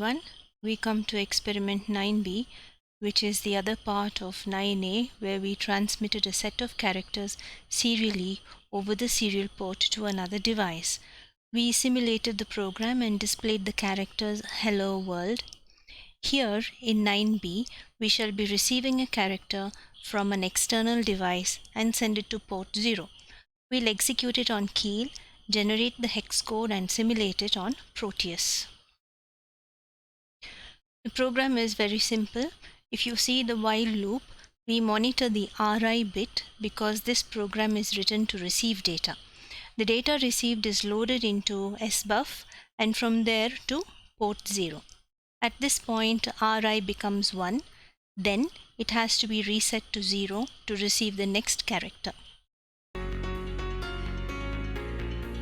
everyone. We come to experiment 9b, which is the other part of 9a, where we transmitted a set of characters serially over the serial port to another device. We simulated the program and displayed the characters "Hello World." Here in 9b, we shall be receiving a character from an external device and send it to port 0. We'll execute it on Keil, generate the hex code and simulate it on Proteus. The program is very simple. If you see the while loop, we monitor the RI bit because this program is written to receive data. The data received is loaded into SBUF and from there to port 0. At this point, RI becomes 1, then it has to be reset to 0 to receive the next character.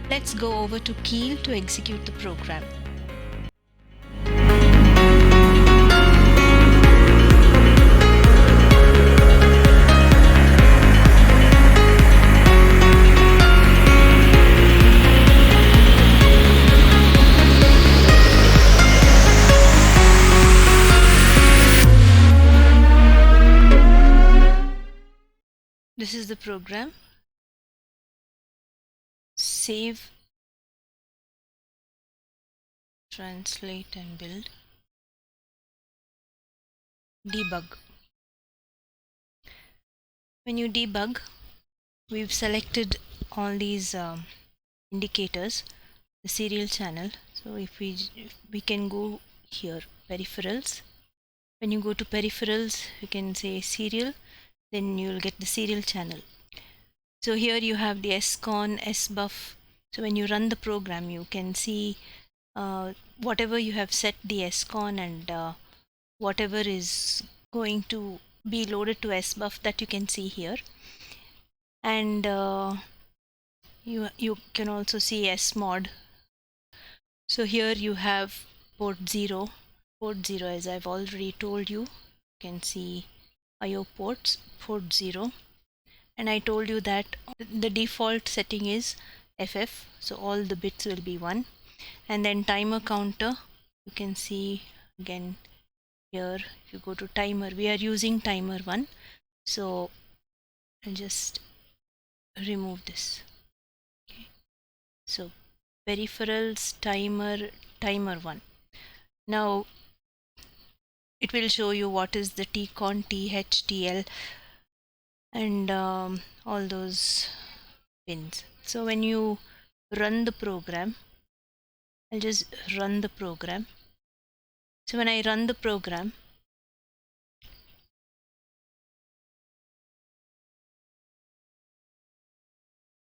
Let's go over to Keil to execute the program. This is the program. Save, translate and build. Debug. When you debug, we've selected all these indicators, the serial channel. So if we can go here, peripherals. When you go to peripherals, you can say serial, then you'll get the serial channel. So here you have the SCON, SBUF. So when you run the program, you can see whatever you have set the SCON and whatever is going to be loaded to SBUF, that you can see here. And you can also see SMOD. So here you have port 0. Port 0, as I've already told you, you can see IO ports, port 0. And I told you that the default setting is FF, so all the bits will be 1. And then timer counter, you can see again here, if you go to timer, we are using timer 1. So I'll just remove this. Okay. So peripherals, timer 1. Now it will show you what is the TCON, TH, TL and all those pins. So when you run the program, I'll just run the program. So when I run the program,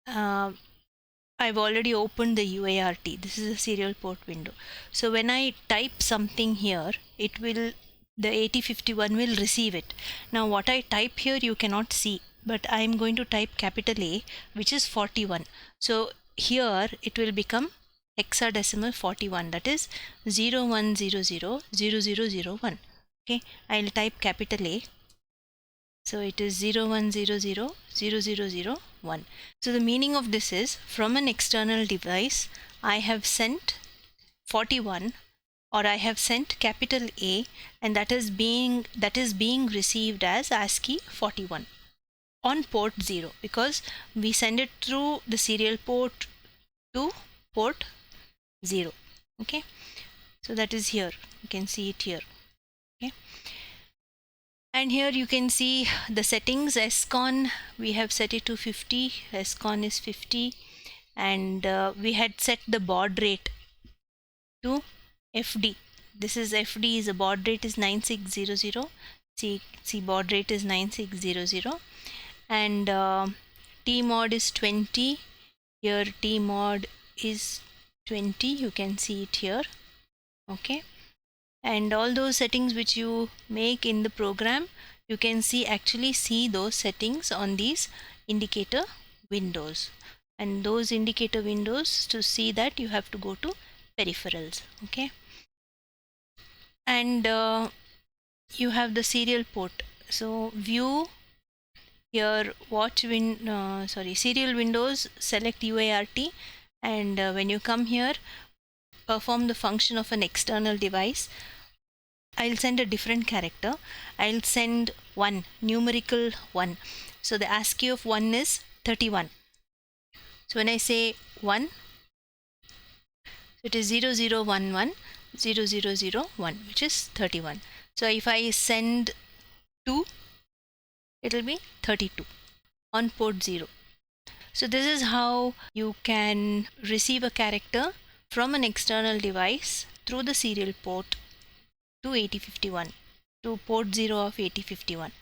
I've already opened the UART. This is a serial port window. So when I type something here, it will, the 8051 will receive it. Now what I type here you cannot see, but I'm going to type capital A, which is 41. So here it will become hexadecimal 41, that is 01000001. Okay, I'll type capital A. So it is 01000001. So the meaning of this is, from an external device, I have sent 41, or I have sent capital A, and that is being received as ASCII 41 on port 0, because we send it through the serial port to port 0. Okay, so that is here, you can see it here. Okay, and here you can see the settings. SCON, we have set it to 50. SCON is 50, and we had set the baud rate to FD. This is FD, is a baud rate is 9600. See baud rate is 9600, and T mod is 20. Here T mod is 20. You can see it here. Okay. And all those settings which you make in the program, you can actually see those settings on these indicator windows. And those indicator windows, to see that, you have to go to peripherals. Okay, and you have the serial port. So view here, serial windows, select UART, and when you come here, perform the function of an external device, I'll send a different character. I'll send 1, numerical 1. So the ASCII of 1 is 31. So when I say 1, it is 0011 0001, which is 31. So if I send 2, it will be 32 on port 0. So this is how you can receive a character from an external device through the serial port to 8051, to port 0 of 8051.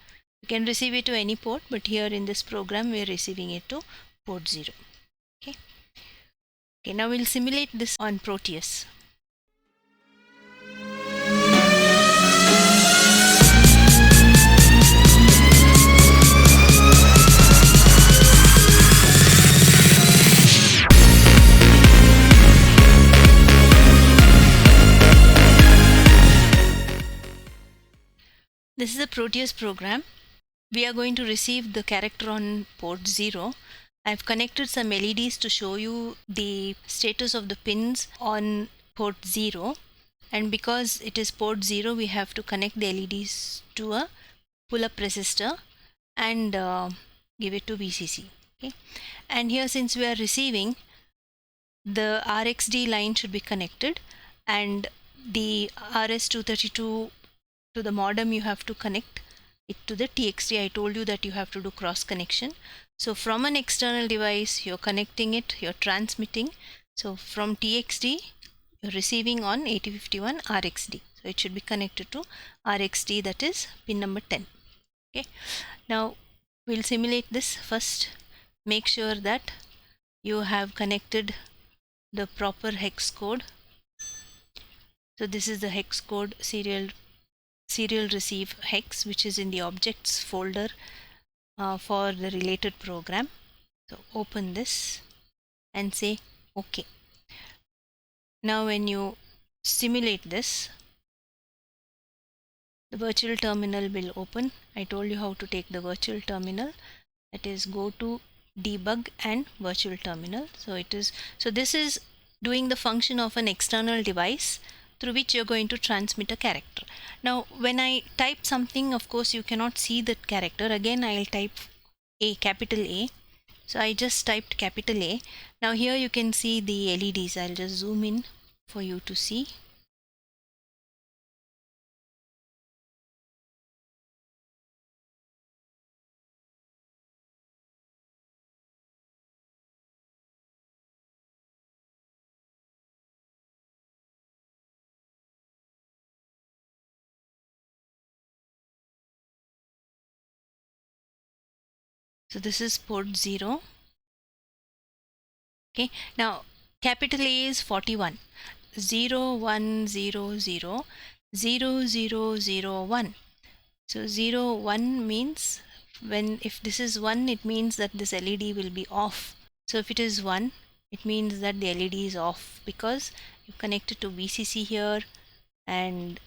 You can receive it to any port, but here in this program we are receiving it to port 0. Okay, now we'll simulate this on Proteus. This is a Proteus program. We are going to receive the character on port 0. I've connected some LEDs to show you the status of the pins on port 0. And because it is port 0, we have to connect the LEDs to a pull-up resistor and give it to VCC. Okay. And here, since we are receiving, the RxD line should be connected, and the RS-232 to the modem you have to connect it to the TXT. I told you that you have to do cross connection. So from an external device, you're connecting it, you're transmitting. So from TXT, you're receiving on 8051 RxD. So it should be connected to RxD, that is pin number 10. Okay. Now we'll simulate this. First, make sure that you have connected the proper hex code. So this is the hex code, serial receive hex, which is in the objects folder for the related program. So open this and say OK. Now when you simulate this, the virtual terminal will open. I told you how to take the virtual terminal. That is, go to debug and virtual terminal. So this is doing the function of an external device through which you're going to transmit a character. Now when I type something, of course you cannot see that character. Again I'll type A, capital A. So I just typed capital A. Now here you can see the LEDs. I'll just zoom in for you to see. So this is port 0. Okay, now capital A is 41. 0100 0001. So 01 means if this is 1, it means that this LED will be off. So if it is 1, it means that the LED is off, because you connected to VCC here and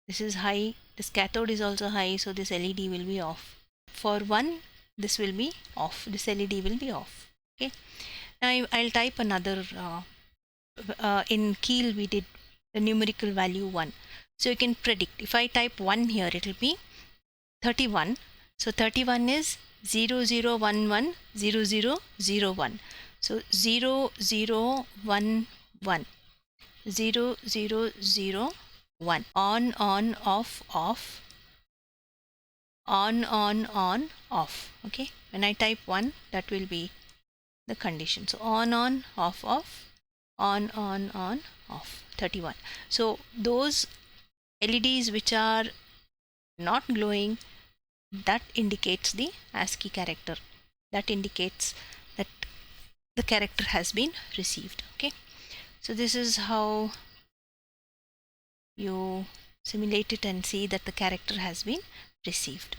this is high, this cathode is also high, so this LED will be off. For 1, this will be off, this LED will be off. Okay, now I'll type another in Keil we did the numerical value 1. So you can predict, if I type 1 here, it will be 31. So 31 is 0011 0001. So 0011 0001, on off off, on off. Okay, when I type 1, that will be the condition. So on off off, on off, 31. So those LEDs which are not glowing, that indicates the ASCII character, that indicates that the character has been received. Okay, so this is how you simulate it and see that the character has been received.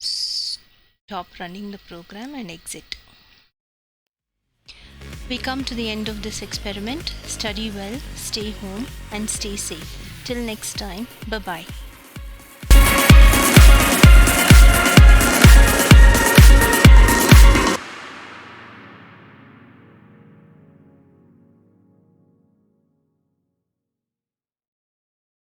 Stop running the program and exit. We come to the end of this experiment. Study well, stay home and stay safe. Till next time, bye-bye.